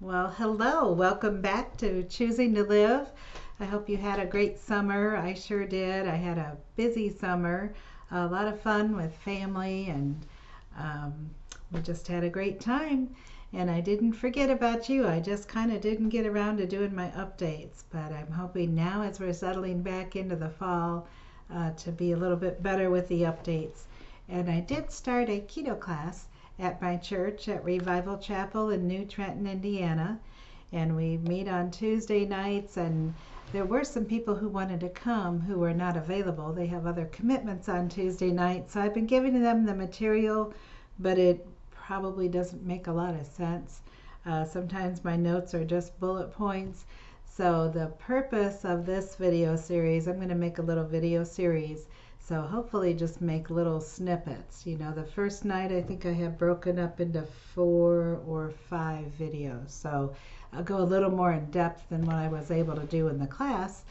Well, hello. Welcome back to Choosing to Live. I hope you had a great summer. I sure did. I had a busy summer, a lot of fun with family, and um, we just had a great time. And I didn't forget about you. I just kind of didn't get around to doing my updates, but I'm hoping now as we're settling back into the fall to be a little bit better with the updates. And I did start a keto class at my church at Revival Chapel in New Trenton, Indiana. And we meet on Tuesday nights, and there were some people who wanted to come who were not available. They have other commitments on Tuesday nights. So I've been giving them the material, but it probably doesn't make a lot of sense. Sometimes my notes are just bullet points. So the purpose of this video series, I'm going to make a little video series. So hopefully just make little snippets. You know, the first night I think I have broken up into 4 or 5 videos. So I'll go a little more in depth than what I was able to do in the class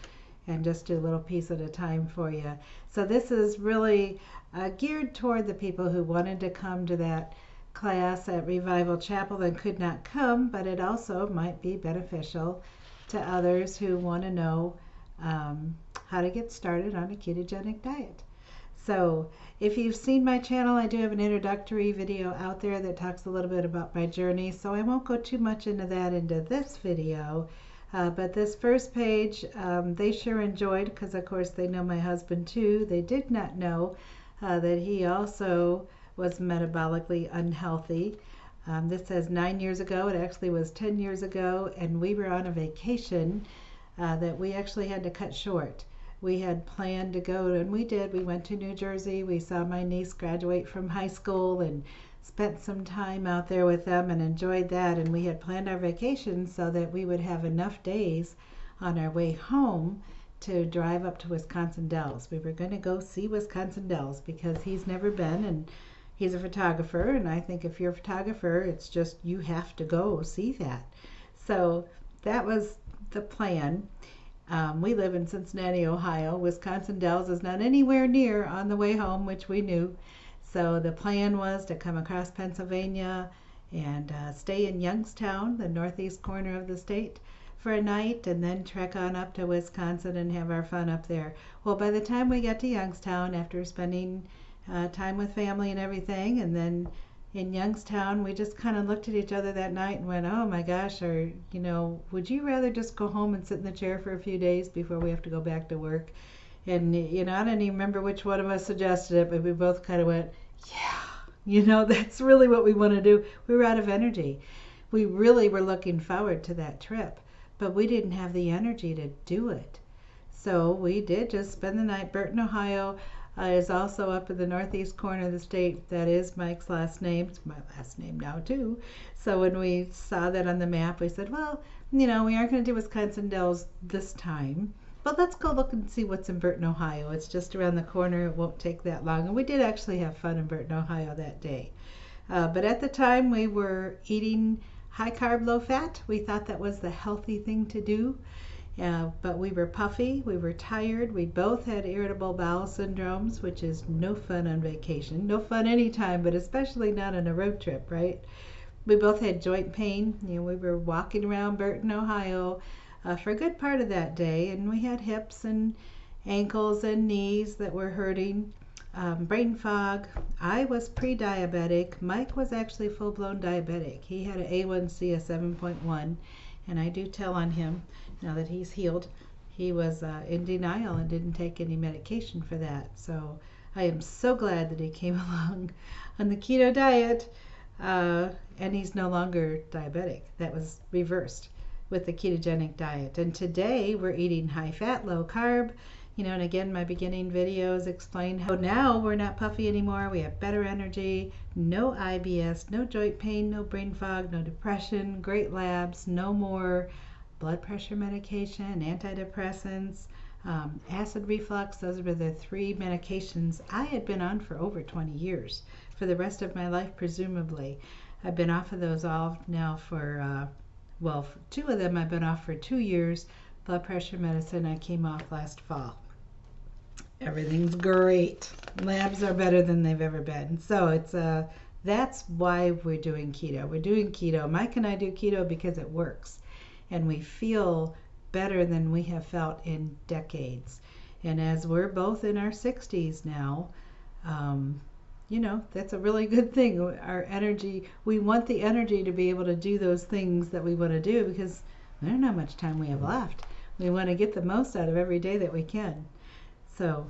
and just do a little piece at a time for you. So this is really geared toward the people who wanted to come to that class at Revival Chapel and could not come, but it also might be beneficial to others who want to know how to get started on a ketogenic diet. So if you've seen my channel, I do have an introductory video out there that talks a little bit about my journey, so I won't go too much into that into this video. But this first page, they sure enjoyed, because of course they know my husband too. They did not know that he also was metabolically unhealthy. This says 9 years ago. It actually was 10 years ago, and we were on a vacation that we actually had to cut short. We had planned to go, and we did. We went to New Jersey. We saw my niece graduate from high school and spent some time out there with them and enjoyed that. And we had planned our vacation so that we would have enough days on our way home to drive up to Wisconsin Dells. We were going to go see Wisconsin Dells because he's never been, and he's a photographer. And I think if you're a photographer, it's just you have to go see that. So that was the plan. We live in Cincinnati, Ohio. Wisconsin Dells is not anywhere near on the way home, which we knew. So the plan was to come across Pennsylvania and stay in Youngstown, the northeast corner of the state, for a night, and then trek on up to Wisconsin and have our fun up there. Well, by the time we got to Youngstown, after spending time with family and everything, and then in Youngstown, we just kind of looked at each other that night and went, oh my gosh, or, you know, would you rather just go home and sit in the chair for a few days before we have to go back to work? And, you know, I don't even remember which one of us suggested it, but we both kind of went, yeah, you know, that's really what we want to do. We were out of energy. We really were looking forward to that trip, but we didn't have the energy to do it. So we did just spend the night. Burton, Ohio is also up in the northeast corner of the state. That is Mike's last name. It's my last name now too. So when we saw that on the map, we said, well, you know, we aren't going to do Wisconsin Dells this time, but let's go look and see what's in Burton, Ohio. It's just around the corner. It won't take that long. And we did actually have fun in Burton, Ohio that day. But at the time, we were eating high carb, low fat. We thought that was the healthy thing to do. But we were puffy, we were tired, we both had irritable bowel syndromes, which is no fun on vacation, no fun anytime, but especially not on a road trip, right? We both had joint pain. You know, we were walking around Burton, Ohio for a good part of that day, and we had hips and ankles and knees that were hurting, brain fog. I was pre-diabetic. Mike was actually full-blown diabetic. He had an A1C of 7.1, and I do tell on him. Now that he's healed, he was in denial and didn't take any medication for that. So I am so glad that he came along on the keto diet, and he's no longer diabetic. That was reversed with the ketogenic diet. And today we're eating high fat, low carb. You know, and again, my beginning videos explain how now we're not puffy anymore. We have better energy, no IBS, no joint pain, no brain fog, no depression, great labs, no more blood pressure medication, antidepressants, acid reflux. Those were the 3 medications I had been on for over 20 years, for the rest of my life presumably. I've been off of those all now for, well, 2 of them I've been off for 2 years. Blood pressure medicine I came off last fall. Everything's great. Labs are better than they've ever been. So it's That's why we're doing keto. We're doing keto. Mike and I do keto because it works, and we feel better than we have felt in decades. And as we're both in our 60s now, um, that's a really good thing. Our energy, we want the energy to be able to do those things that we want to do because there's not much time we have left. We want to get the most out of every day that we can. So,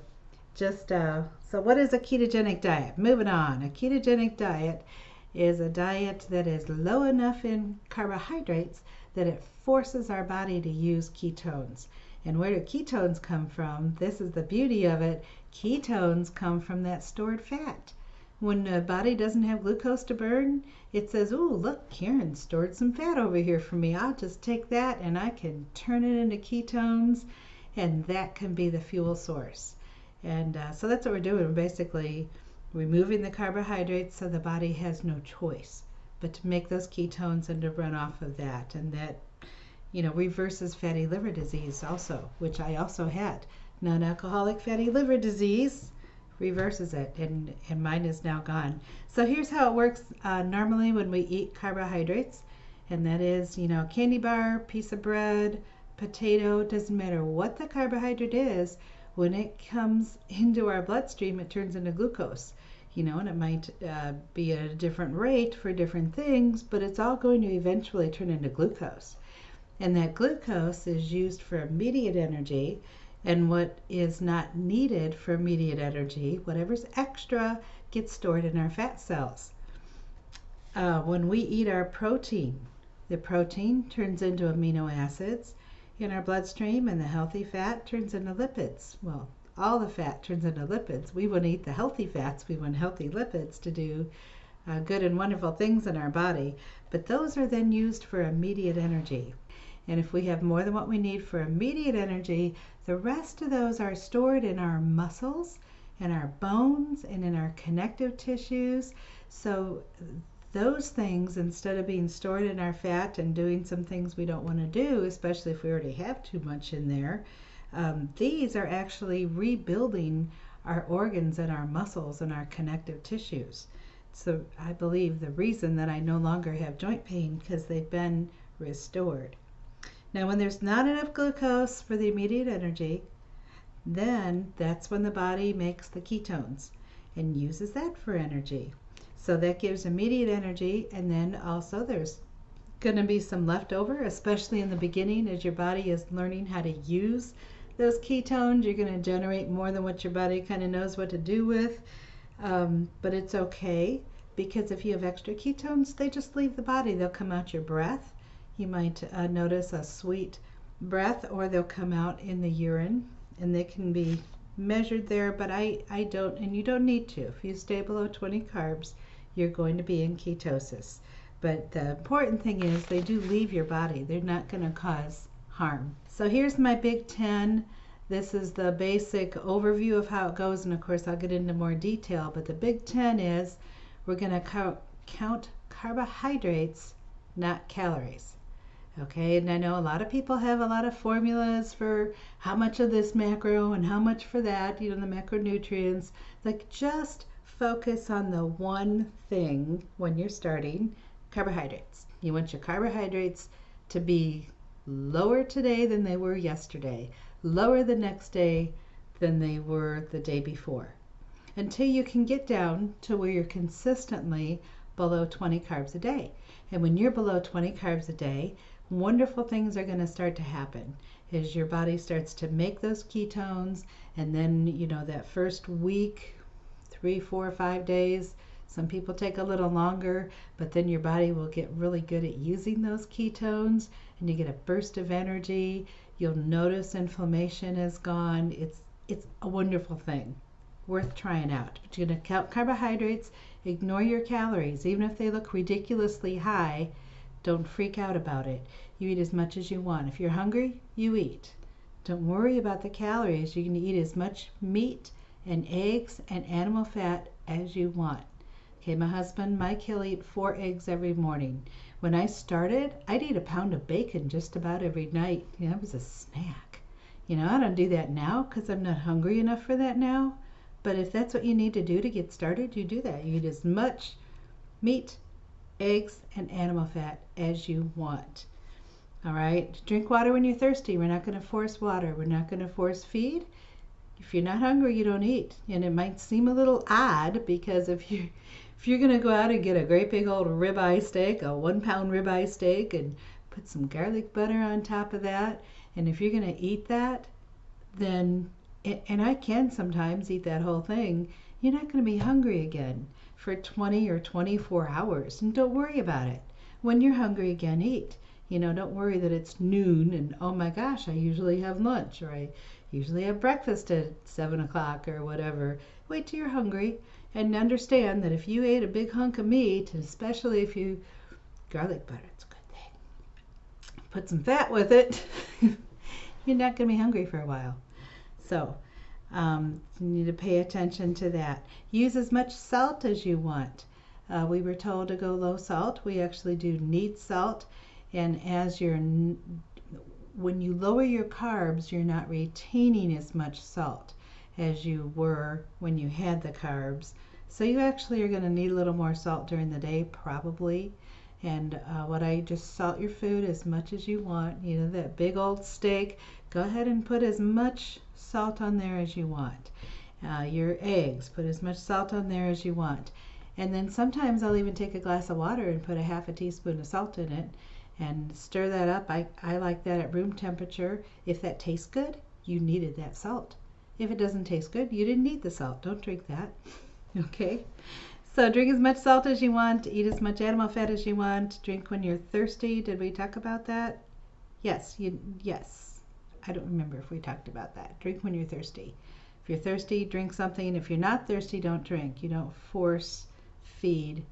so what is a ketogenic diet? Moving on. A ketogenic diet is a diet that is low enough in carbohydrates that it forces our body to use ketones. And where do ketones come from? This is the beauty of it. Ketones come from that stored fat. When the body doesn't have glucose to burn, it says, "Oh, look, Karen stored some fat over here for me. I'll just take that and I can turn it into ketones, and that can be the fuel source." And so that's what we're doing. We're basically removing the carbohydrates so the body has no choice but to make those ketones and to run off of that. And that, reverses fatty liver disease also, which I also had. Non-alcoholic fatty liver disease reverses it, and mine is now gone. So here's how it works normally when we eat carbohydrates, and that is, candy bar, piece of bread, potato, doesn't matter what the carbohydrate is, when it comes into our bloodstream, it turns into glucose. And it might be at a different rate for different things, but it's all going to eventually turn into glucose. And that glucose is used for immediate energy, and what is not needed for immediate energy, whatever's extra, gets stored in our fat cells. When we eat our protein, the protein turns into amino acids in our bloodstream, and the healthy fat turns into lipids. Well, all the fat turns into lipids. We want to eat the healthy fats. We want healthy lipids to do good and wonderful things in our body, but those are then used for immediate energy. And if we have more than what we need for immediate energy, the rest of those are stored in our muscles, in our bones, and in our connective tissues. So those things, instead of being stored in our fat and doing some things we don't want to do, especially if we already have too much in there, these are actually rebuilding our organs and our muscles and our connective tissues. So I believe the reason that I no longer have joint pain, because they've been restored. Now, when there's not enough glucose for the immediate energy, then that's when the body makes the ketones and uses that for energy. So that gives immediate energy, and then also there's going to be some leftover, especially in the beginning as your body is learning how to use those ketones. You're going to generate more than what your body kind of knows what to do with, but it's okay, because if you have extra ketones, they just leave the body. They'll come out your breath. You might notice a sweet breath, or they'll come out in the urine, and they can be measured there, but I don't, and you don't need to. If you stay below 20 carbs, you're going to be in ketosis. But the important thing is they do leave your body. They're not going to cause harm. So here's my Big 10. This is the basic overview of how it goes, and of course I'll get into more detail, but the Big 10 is we're going to count carbohydrates, not calories. Okay, and I know a lot of people have a lot of formulas for how much of this macro and how much for that, the macronutrients. Like, just focus on the one thing when you're starting: carbohydrates. You want your carbohydrates to be lower today than they were yesterday, lower the next day than they were the day before, until you can get down to where you're consistently below 20 carbs a day. And when you're below 20 carbs a day, wonderful things are going to start to happen as your body starts to make those ketones. And then, that first week, 3, 4, 5 days, some people take a little longer, but then your body will get really good at using those ketones, and you get a burst of energy. You'll notice inflammation is gone. It's a wonderful thing, worth trying out. But you're going to count carbohydrates, ignore your calories. Even if they look ridiculously high, don't freak out about it. You eat as much as you want. If you're hungry, you eat. Don't worry about the calories. You can eat as much meat and eggs and animal fat as you want. Okay, my husband, Mike, he'll eat 4 eggs every morning. When I started, I'd eat a pound of bacon just about every night. That was a snack. I don't do that now because I'm not hungry enough for that now. But if that's what you need to do to get started, you do that. You eat as much meat, eggs, and animal fat as you want. All right, drink water when you're thirsty. We're not going to force water. We're not going to force feed. If you're not hungry, you don't eat. And it might seem a little odd because if you're going to go out and get a great big old ribeye steak, a 1 pound ribeye steak, and put some garlic butter on top of that, and if you're going to eat that, then, and I can sometimes eat that whole thing, you're not going to be hungry again for 20 or 24 hours. And don't worry about it. When you're hungry again, eat. Don't worry that it's noon and, oh my gosh, I usually have lunch, or I usually have breakfast at 7 o'clock or whatever. Wait till you're hungry and understand that if you ate a big hunk of meat, and especially if you, garlic butter, it's a good thing. Put some fat with it, you're not going to be hungry for a while. So you need to pay attention to that. Use as much salt as you want. We were told to go low salt. We actually do need salt. And when you lower your carbs, you're not retaining as much salt as you were when you had the carbs. So you actually are going to need a little more salt during the day, probably. And just salt your food as much as you want. That big old steak, go ahead and put as much salt on there as you want. Your eggs, put as much salt on there as you want. And then sometimes I'll even take a glass of water and put a half a teaspoon of salt in it and stir that up. I like that at room temperature. If that tastes good, you needed that salt. If it doesn't taste good, you didn't need the salt. Don't drink that. Okay? So drink as much salt as you want, eat as much animal fat as you want, drink when you're thirsty. Did we talk about that? Yes. I don't remember if we talked about that. Drink when you're thirsty. If you're thirsty, drink something. If you're not thirsty, don't drink. You don't force feed.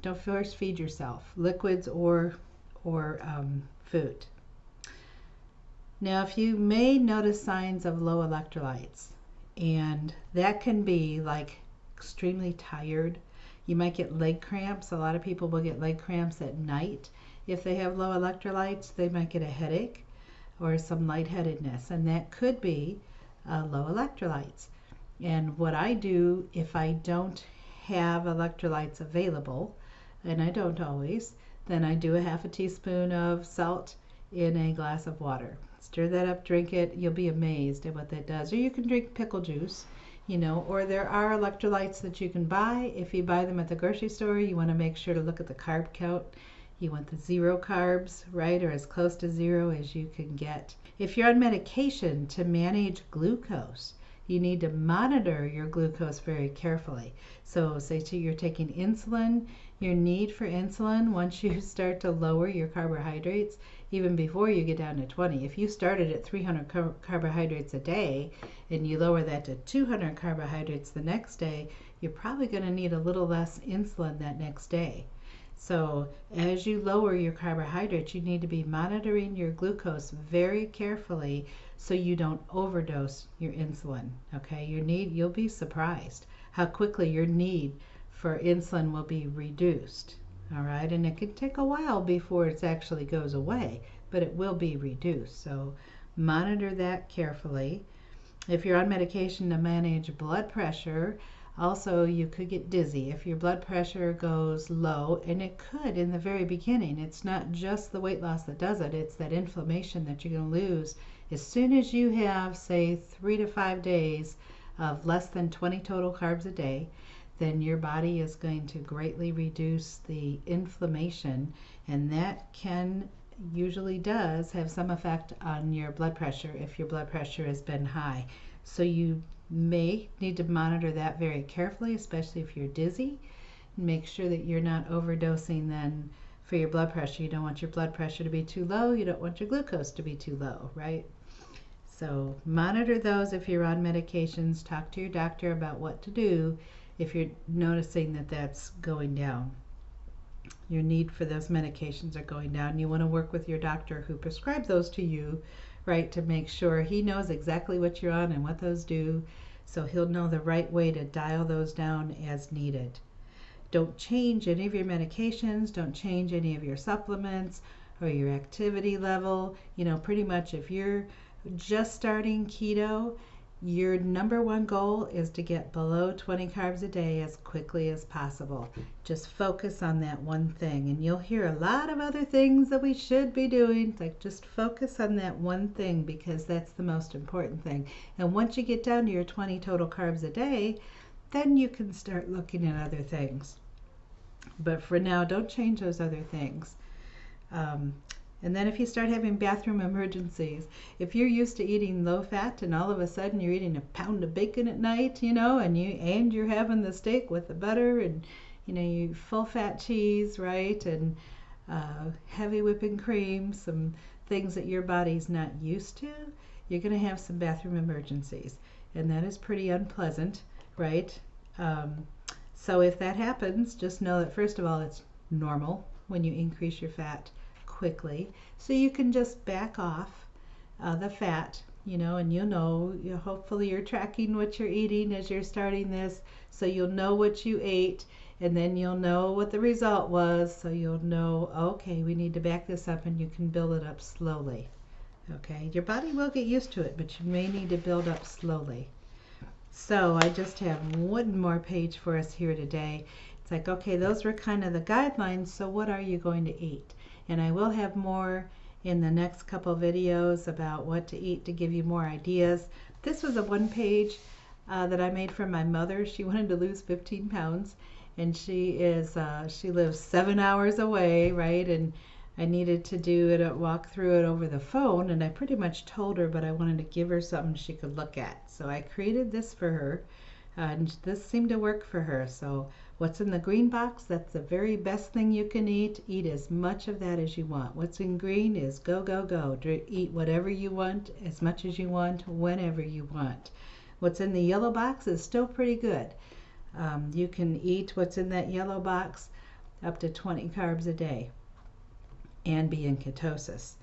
Don't force feed yourself, liquids or food. Now, if you may notice signs of low electrolytes, and that can be like extremely tired. You might get leg cramps. A lot of people will get leg cramps at night. If they have low electrolytes, they might get a headache or some lightheadedness, and that could be low electrolytes. And what I do if I don't have electrolytes available, and I don't always, then I do a half a teaspoon of salt in a glass of water. Stir that up, drink it. You'll be amazed at what that does. Or you can drink pickle juice, or there are electrolytes that you can buy. If you buy them at the grocery store, you want to make sure to look at the carb count. You want the 0 carbs, right, or as close to 0 as you can get. If you're on medication to manage glucose, you need to monitor your glucose very carefully. So say you're taking insulin, your need for insulin, once you start to lower your carbohydrates, even before you get down to 20. If you started at 300 carbohydrates a day and you lower that to 200 carbohydrates the next day, you're probably going to need a little less insulin that next day. So as you lower your carbohydrates, you need to be monitoring your glucose very carefully so you don't overdose your insulin. Okay, you'll be surprised how quickly your need for insulin will be reduced. All right, and it can take a while before it actually goes away, but it will be reduced. So monitor that carefully. If you're on medication to manage blood pressure, also you could get dizzy if your blood pressure goes low, and it could in the very beginning. It's not just the weight loss that does it, it's that inflammation that you're going to lose. As soon as you have, say, 3 to 5 days of less than 20 total carbs a day, then your body is going to greatly reduce the inflammation, and that usually does have some effect on your blood pressure if your blood pressure has been high. So you may need to monitor that very carefully, especially if you're dizzy. Make sure that you're not overdosing then for your blood pressure. You don't want your blood pressure to be too low. You don't want your glucose to be too low, right? So monitor those if you're on medications. Talk to your doctor about what to do if you're noticing that that's going down. Your need for those medications are going down. You want to work with your doctor who prescribed those to you, right, to make sure he knows exactly what you're on and what those do, so he'll know the right way to dial those down as needed. Don't change any of your medications. Don't change any of your supplements or your activity level. Pretty much if you're just starting keto, Your number one goal is to get below 20 carbs a day as quickly as possible. Just focus on that one thing, and you'll hear a lot of other things that we should be doing. Like, just focus on that one thing, because that's the most important thing. And once you get down to your 20 total carbs a day, then you can start looking at other things. But for now, don't change those other things. And then if you start having bathroom emergencies, if you're used to eating low fat and all of a sudden you're eating a pound of bacon at night, and you're having the steak with the butter and, you full fat cheese, right? And heavy whipping cream, some things that your body's not used to, you're going to have some bathroom emergencies. And that is pretty unpleasant, right? So if that happens, just know that first of all, it's normal when you increase your fat quickly, so you can just back off the fat, and hopefully you're tracking what you're eating as you're starting this, so you'll know what you ate, and then you'll know what the result was, so you'll know, okay, we need to back this up, and you can build it up slowly. Okay, your body will get used to it, but you may need to build up slowly. So I just have one more page for us here today. It's like, okay, those were kind of the guidelines, so what are you going to eat? And I will have more in the next couple videos about what to eat to give you more ideas. This was a one page that I made for my mother. She wanted to lose 15 pounds, and she lives 7 hours away, right? And I needed to do it, walk through it over the phone, and I pretty much told her, but I wanted to give her something she could look at. So I created this for her, and this seemed to work for her. So what's in the green box, that's the very best thing you can eat. Eat as much of that as you want. What's in green is go, go, go. Eat whatever you want, as much as you want, whenever you want. What's in the yellow box is still pretty good. You can eat what's in that yellow box up to 20 carbs a day and be in ketosis.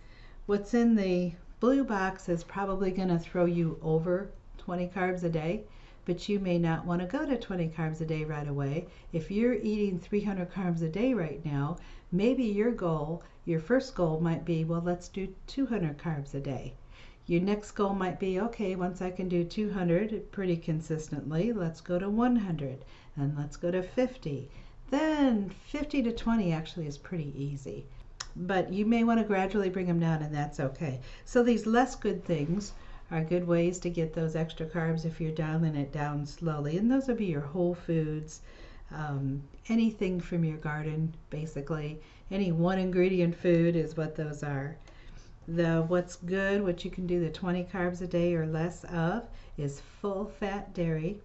What's in the blue box is probably going to throw you over 20 carbs a day, but you may not want to go to 20 carbs a day right away. If you're eating 300 carbs a day right now, maybe your first goal might be, well, let's do 200 carbs a day. Your next goal might be, okay, once I can do 200 pretty consistently, let's go to 100, and let's go to 50. Then 50 to 20 actually is pretty easy. But you may want to gradually bring them down, and that's okay. So these less good things are good ways to get those extra carbs if you're dialing it down slowly. And those would be your whole foods, anything from your garden, basically. Any one ingredient food is what those are. What's good, what you can do the 20 carbs a day or less of, is full fat dairy.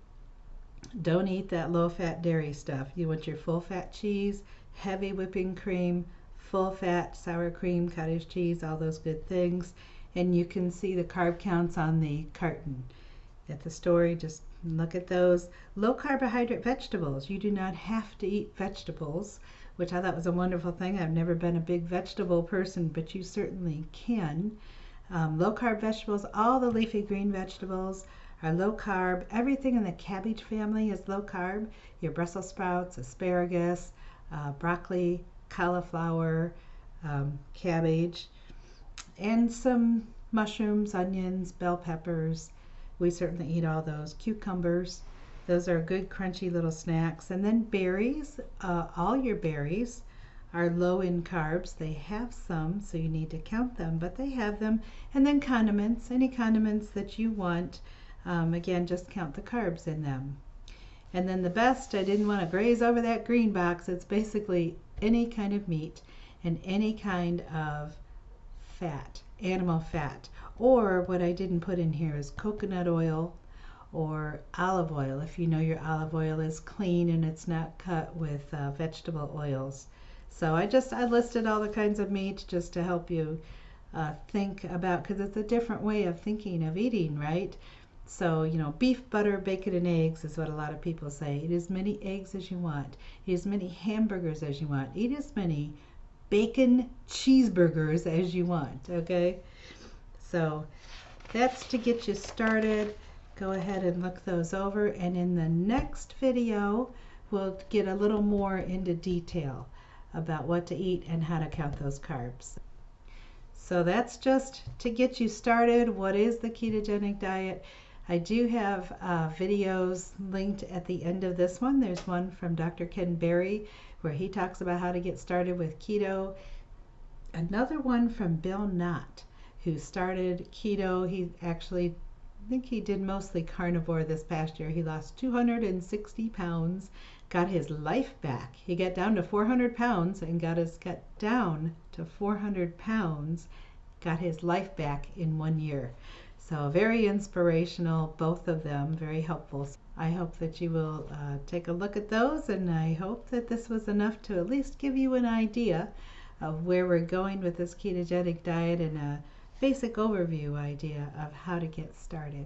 Don't eat that low fat dairy stuff. You want your full fat cheese, heavy whipping cream, full fat sour cream, cottage cheese, all those good things. And you can see the carb counts on the carton at the store. Just look at those. Low carbohydrate vegetables. You do not have to eat vegetables, which I thought was a wonderful thing. I've never been a big vegetable person, but you certainly can. Low carb vegetables, all the leafy green vegetables are low carb. Everything in the cabbage family is low carb. Your Brussels sprouts, asparagus, broccoli, cauliflower, cabbage, and some mushrooms, onions, bell peppers. We certainly eat all those. Cucumbers, those are good crunchy little snacks. And then berries, all your berries are low in carbs. They have some, so you need to count them, but they have them. And then condiments, any condiments that you want. Again, just count the carbs in them. And then the best, I didn't want to graze over that green box, it's basically any kind of meat and any kind of fat, animal fat. Or what I didn't put in here is coconut oil or olive oil, if you know your olive oil is clean and it's not cut with vegetable oils. So I listed all the kinds of meat just to help you think about, because it's a different way of thinking of eating, right? So, beef, butter, bacon, and eggs is what a lot of people say. Eat as many eggs as you want. Eat as many hamburgers as you want. Eat as many bacon cheeseburgers as you want, okay? So that's to get you started. Go ahead and look those over, and in the next video we'll get a little more into detail about what to eat and how to count those carbs. So that's just to get you started. What is the ketogenic diet? I do have videos linked at the end of this one. There's one from Dr. Ken Berry where he talks about how to get started with keto. Another one from Bill Knott, who started keto. He actually, I think he did mostly carnivore this past year. He lost 260 pounds, got his life back. He got down to 400 pounds and got down to 400 pounds, got his life back in 1 year. So very inspirational, both of them, very helpful. I hope that you will take a look at those, and I hope that this was enough to at least give you an idea of where we're going with this ketogenic diet and a basic overview idea of how to get started.